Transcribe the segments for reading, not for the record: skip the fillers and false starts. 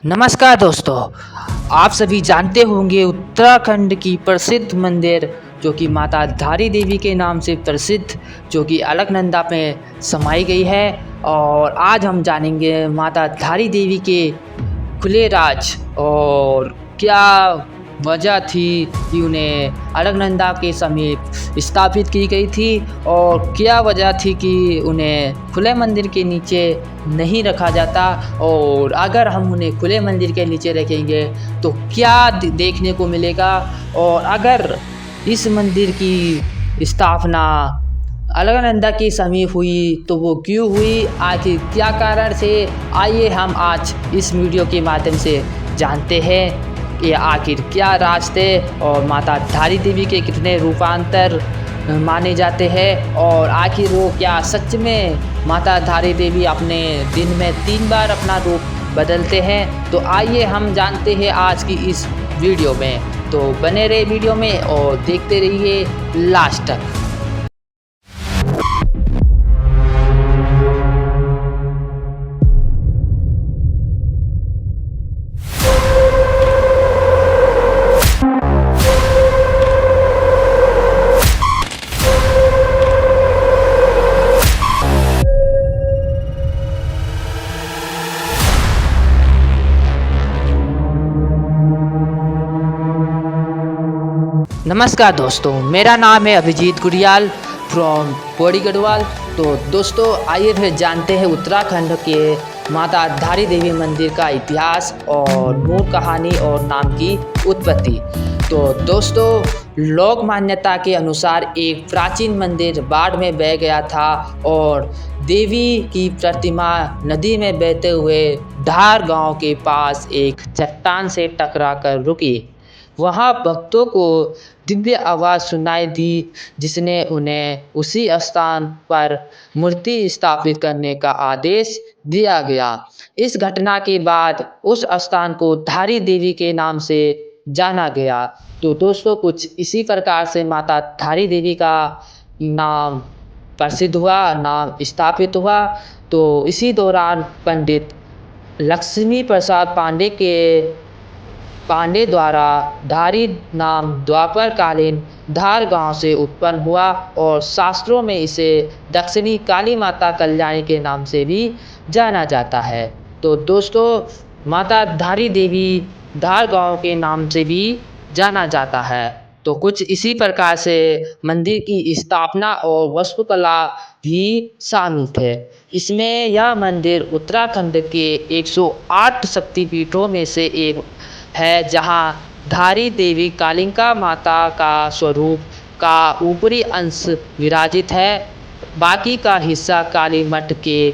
नमस्कार दोस्तों। आप सभी जानते होंगे उत्तराखंड की प्रसिद्ध मंदिर जो कि माता धारी देवी के नाम से प्रसिद्ध, जो कि अलकनंदा में समाई गई है। और आज हम जानेंगे माता धारी देवी के खुले राज और क्या वजह थी कि उन्हें अलकनंदा के समीप स्थापित की गई थी, और क्या वजह थी कि उन्हें खुले मंदिर के नीचे नहीं रखा जाता। और अगर हम उन्हें खुले मंदिर के नीचे रखेंगे तो क्या देखने को मिलेगा, और अगर इस मंदिर की स्थापना अलकनंदा के समीप हुई तो वो क्यों हुई, आखिर क्या कारण से। आइए हम आज इस वीडियो के माध्यम से जानते हैं कि आखिर क्या राज थे और माता धारी देवी के कितने रूपांतर माने जाते हैं, और आखिर वो क्या सच में माता धारी देवी अपने दिन में 3 बार अपना रूप बदलते हैं। तो आइए हम जानते हैं आज की इस वीडियो में। तो बने रहे वीडियो में और देखते रहिए लास्ट तक। नमस्कार दोस्तों, मेरा नाम है अभिजीत गुड़ियाल फ्रॉम पौड़ी गढ़वाल। तो दोस्तों आइए फिर जानते हैं उत्तराखंड के माता धारी देवी मंदिर का इतिहास और मूल कहानी और नाम की उत्पत्ति। तो दोस्तों, लोक मान्यता के अनुसार एक प्राचीन मंदिर बाढ़ में बह गया था और देवी की प्रतिमा नदी में बहते हुए धार गांव के पास एक चट्टान से टकरा कर रुकी। वहाँ भक्तों को दिव्य आवाज़ सुनाई दी, जिसने उन्हें उसी स्थान पर मूर्ति स्थापित करने का आदेश दिया गया। इस घटना के बाद उस स्थान को धारी देवी के नाम से जाना गया। तो दोस्तों, कुछ इसी प्रकार से माता धारी देवी का नाम प्रसिद्ध हुआ, नाम स्थापित हुआ। तो इसी दौरान पंडित लक्ष्मी प्रसाद पांडे द्वारा धारी नाम द्वापर कालीन धार गांव से उत्पन्न हुआ, और शास्त्रों में इसे दक्षिणी काली माता कल्याणी के नाम से भी जाना जाता है। तो दोस्तों, माता धारी देवी धार गांव के नाम से भी जाना जाता है। तो कुछ इसी प्रकार से मंदिर की स्थापना और वास्तुकला भी शामिल थे। इसमें यह मंदिर उत्तराखंड के 108 शक्तिपीठों में से एक है, जहाँ धारी देवी कालिका माता का स्वरूप का ऊपरी अंश विराजित है। बाकी का हिस्सा काली मठ के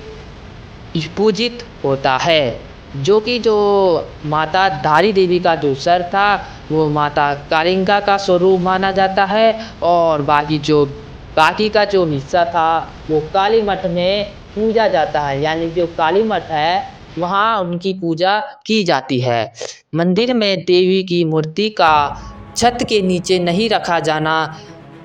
पूजित होता है, जो माता धारी देवी का जो सर था वो माता कालिका का स्वरूप माना जाता है, और बाकी का जो हिस्सा था वो काली मठ में पूजा जाता है। यानी जो काली मठ है वहाँ उनकी पूजा की जाती है। मंदिर में देवी की मूर्ति का छत के नीचे नहीं रखा जाना,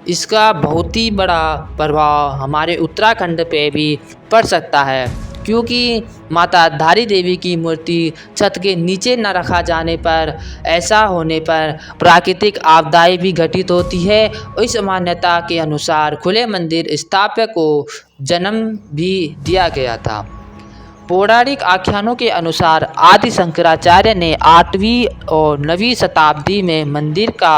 इसका बहुत ही बड़ा प्रभाव हमारे उत्तराखंड पे भी पड़ सकता है, क्योंकि माता धारी देवी की मूर्ति छत के नीचे न रखा जाने पर, ऐसा होने पर प्राकृतिक आपदाएं भी घटित होती है। इस मान्यता के अनुसार खुले मंदिर स्थापना को जन्म भी दिया गया था। पौराणिक आख्यानों के अनुसार आदि शंकराचार्य ने 8वीं और 9वीं शताब्दी में मंदिर का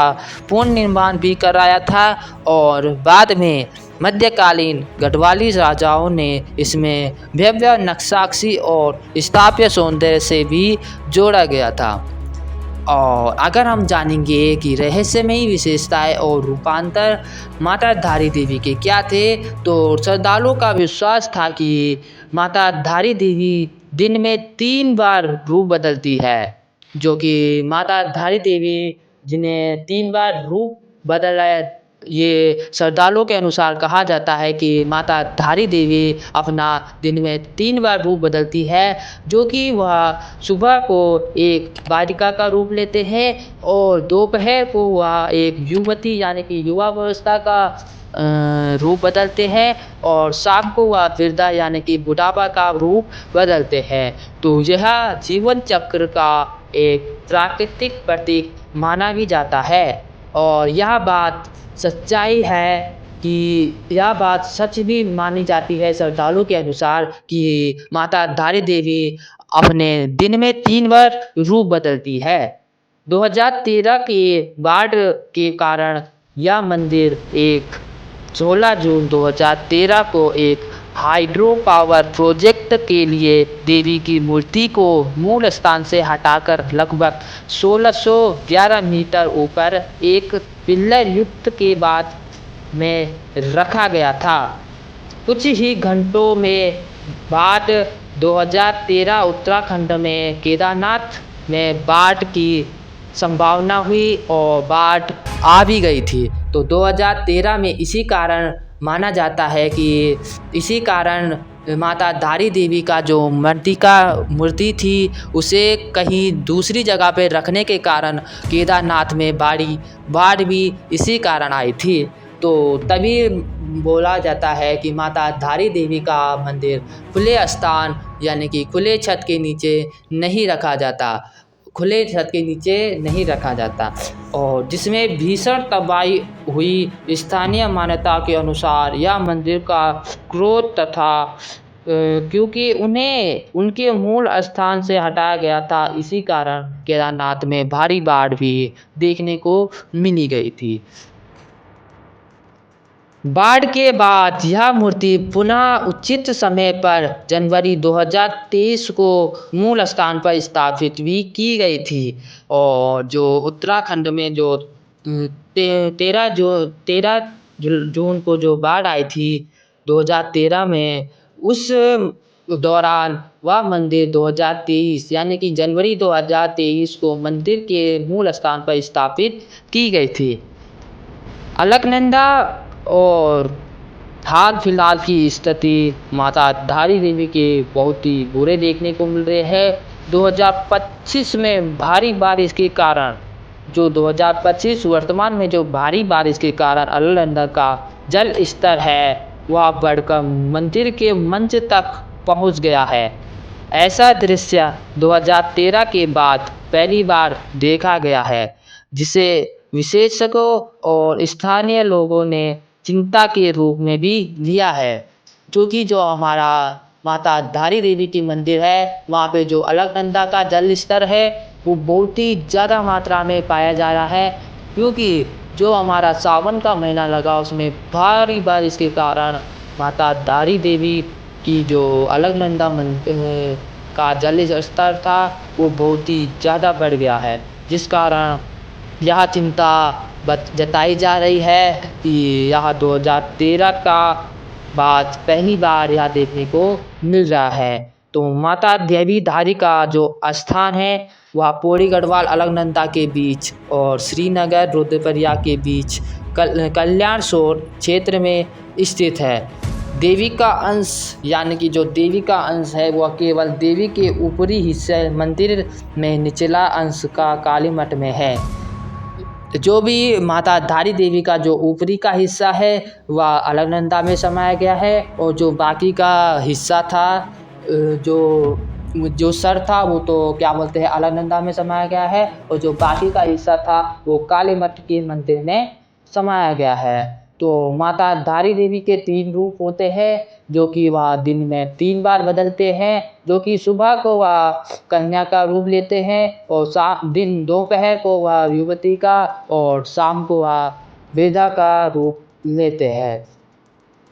पुनर्निर्माण भी कराया था, और बाद में मध्यकालीन गढ़वाली राजाओं ने इसमें भव्य नक्काशी और स्थापत्य सौंदर्य से भी जोड़ा गया था। और अगर हम जानेंगे कि रहस्यमयी विशेषताएं और रूपांतर माता धारी देवी के क्या थे, तो श्रद्धालुओं का विश्वास था कि माता धारी देवी दिन में 3 बार रूप बदलती है, जो कि माता धारी देवी जिन्हें 3 बार रूप बदला ये श्रद्धालुओं के अनुसार कहा जाता है कि माता धारी देवी अपना दिन में 3 बार रूप बदलती है, जो कि वह सुबह को एक बालिका का रूप लेते हैं और दोपहर को वह एक युवती यानी कि युवावस्था का रूप बदलते हैं और शाम को वह वृद्धा यानी कि बुढ़ापा का रूप बदलते हैं। तो यह जीवन चक्र का एक प्राकृतिक प्रतीक माना भी जाता है और यह बात सच्चाई है कि यह बात सच भी मानी जाती है श्रद्धालुओं के अनुसार कि माता धारी देवी अपने दिन में 3 बार रूप बदलती है। 2013 के बाढ़ के कारण यह मंदिर 16 जून 2013 को एक हाइड्रो पावर प्रोजेक्ट के लिए देवी की मूर्ति को मूल स्थान से हटाकर लगभग 1611 मीटर ऊपर एक पिल्लर युक्त के बाद में रखा गया था। कुछ ही घंटों में बाद 2013 उत्तराखंड में केदारनाथ में बाढ़ की संभावना हुई और बाढ़ आ भी गई थी। तो 2013 में इसी कारण माना जाता है कि इसी कारण माता धारी देवी का जो मूर्ति थी उसे कहीं दूसरी जगह पे रखने के कारण केदारनाथ में बाढ़ भी इसी कारण आई थी। तो तभी बोला जाता है कि माता धारी देवी का मंदिर खुले स्थान यानी कि खुले छत के नीचे नहीं रखा जाता, खुले छत के नीचे नहीं रखा जाता और जिसमें भीषण तबाही हुई। स्थानीय मान्यता के अनुसार यह मंदिर का क्रोध तथा क्योंकि उन्हें उनके मूल स्थान से हटाया गया था, इसी कारण केदारनाथ में भारी बाढ़ भी देखने को मिली गई थी। बाढ़ के बाद यह मूर्ति पुनः उचित समय पर जनवरी 2023 को मूल स्थान पर स्थापित भी की गई थी और जो उत्तराखंड में जो 13 जून को जो बाढ़ आई थी 2013 में, उस दौरान वह मंदिर 2023 यानी कि जनवरी 2023 को मंदिर के मूल स्थान पर स्थापित की गई थी। अलकनंदा और हाल फिलहाल की स्थिति माता धारी देवी के बहुत ही बुरे देखने को मिल रहे हैं। 2025 में भारी बारिश के कारण 2025 वर्तमान में जो भारी बारिश के कारण अलकनंदा का जल स्तर है वह बढ़कर मंदिर के मंच तक पहुंच गया है। ऐसा दृश्य 2013 के बाद पहली बार देखा गया है, जिसे विशेषज्ञों और स्थानीय लोगों ने चिंता के रूप में भी लिया है। क्योंकि जो हमारा माता धारी देवी की मंदिर है वहाँ पे जो अलकनंदा का जल स्तर है वो बहुत ही ज़्यादा मात्रा में पाया जा रहा है, क्योंकि जो हमारा सावन का महीना लगा उसमें भारी बारिश के कारण माता धारी देवी की जो अलकनंदा का जल स्तर था वो बहुत ही ज़्यादा बढ़ गया है, जिस कारण यह चिंता जताई जा रही है कि यह 2013 का बाद पहली बार यह देखने को मिल रहा है। तो माता देवी धारी का जो स्थान है वह पौड़ी गढ़वाल अलकनंदा के बीच और श्रीनगर रुद्रप्रयाग के बीच कल्याण सोर क्षेत्र में स्थित है। देवी का अंश यानी कि जो देवी का अंश है वह केवल देवी के ऊपरी हिस्से मंदिर में निचला अंश का काली मठ में है। जो भी माता धारी देवी का जो ऊपरी का हिस्सा है वह अलकनंदा में समाया गया है और जो बाकी का हिस्सा था जो सर था वो तो क्या बोलते हैं अलकनंदा में समाया गया है और जो बाकी का हिस्सा था वो काली मठ के मंदिर में समाया गया है। तो माता धारी देवी के 3 रूप होते हैं जो कि वह दिन में 3 बार बदलते हैं, जो कि सुबह को वह कन्या का रूप लेते हैं और दोपहर को वह युवती का और शाम को वह वृद्धा का रूप लेते हैं।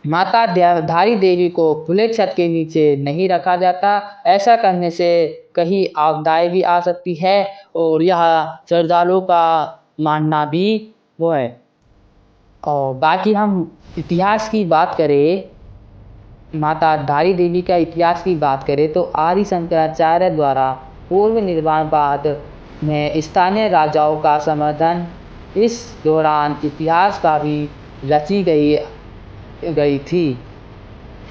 माता धारी देवी को खुले छत के नीचे नहीं रखा जाता, ऐसा करने से कहीं आपदाएं भी आ सकती है और यह श्रद्धालुओं का मानना भी वो है। और बाकी हम इतिहास की बात करें, माता धारी देवी का इतिहास की बात करें तो आदि शंकराचार्य द्वारा पूर्व निर्माण बाद में स्थानीय राजाओं का समर्थन इस दौरान इतिहास का भी रची गई गई थी।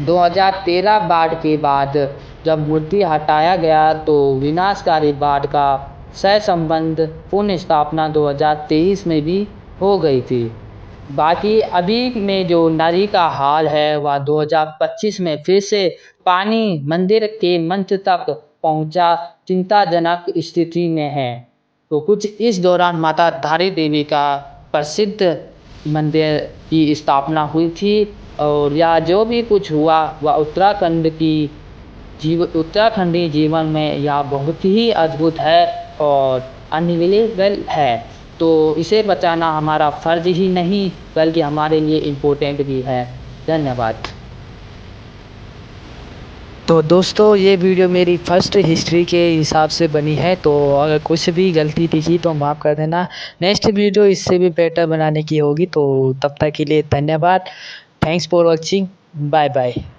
2013 बाढ़ के बाद जब मूर्ति हटाया गया तो विनाशकारी बाढ़ का सह संबंध पुनः स्थापना 2023 में भी हो गई थी। बाकी अभी में जो नदी का हाल है वह 2025 में फिर से पानी मंदिर के मंच तक पहुंचा चिंताजनक स्थिति में है। तो कुछ इस दौरान माता धारी देवी का प्रसिद्ध मंदिर की स्थापना हुई थी और यह जो भी कुछ हुआ वह उत्तराखंडी जीवन में यह बहुत ही अद्भुत है और अनबिलीवेबल है। तो इसे बचाना हमारा फ़र्ज़ ही नहीं बल्कि हमारे लिए इम्पोर्टेंट भी है। धन्यवाद। तो दोस्तों ये वीडियो मेरी फर्स्ट हिस्ट्री के हिसाब से बनी है, तो अगर कुछ भी गलती दिखी तो माफ़ कर देना। नेक्स्ट वीडियो इससे भी बेटर बनाने की होगी, तो तब तक के लिए धन्यवाद। Thanks for watching. Bye bye.